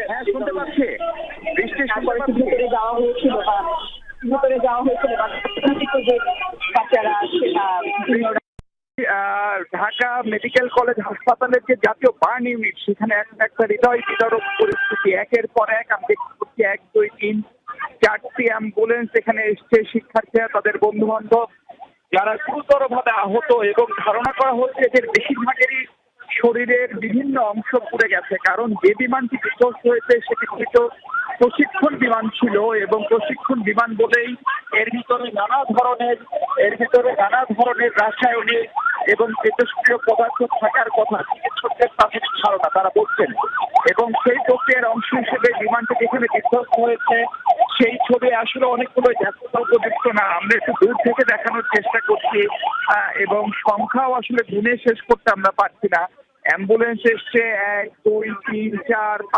হ্যাঁ, শুনতে পাচ্ছি। বৃষ্টি তারপরে ভিতরে যাওয়া হয়েছিল বা যে বাচ্চারা আছে ঢাকা মেডিকেল কলেজ হাসপাতালের যে জাতীয় বার্ন ইউনিট, সেখানে একটা হৃদয় বিদারক পরিস্থিতি। একের পর এক আমি দেখতে পাচ্ছি 1, 2, 3, 4টি অ্যাম্বুলেন্স এখানে এসছে। শিক্ষার্থীরা, তাদের বন্ধু বান্ধব যারা গুরুতর ভাবে আহত, এবং ধারণা করা হচ্ছে যে বেশিরভাগেরই শরীরের বিভিন্ন অংশ পুড়ে গেছে। কারণ যে বিমানটি বিধ্বস্ত হয়েছে সেটি মূলত প্রশিক্ষণ বিমান ছিল, এবং প্রশিক্ষণ বিমান বলেই এর ভিতরে নানা ধরনের রাসায়নিক এবং তেজস্ক্রিয় পদার্থ থাকার কথা চিকিৎসকদের প্রাথমিক ধারণা তারা বলছেন। এবং সেই প্রক্রিয়ার অংশ হিসেবে বিমানটি যেখানে বিধ্বস্ত হয়েছে সেই ছবি আসলে অনেকগুলো ব্যস্ততা উপযুক্ত না। আমরা একটু দূর থেকে দেখানোর চেষ্টা করছি, এবং সংখ্যাও আসলে গুনে শেষ করতে আমরা পারছি না। অ্যাম্বুলেন্স এসছে 1, 2, 3, 4, 5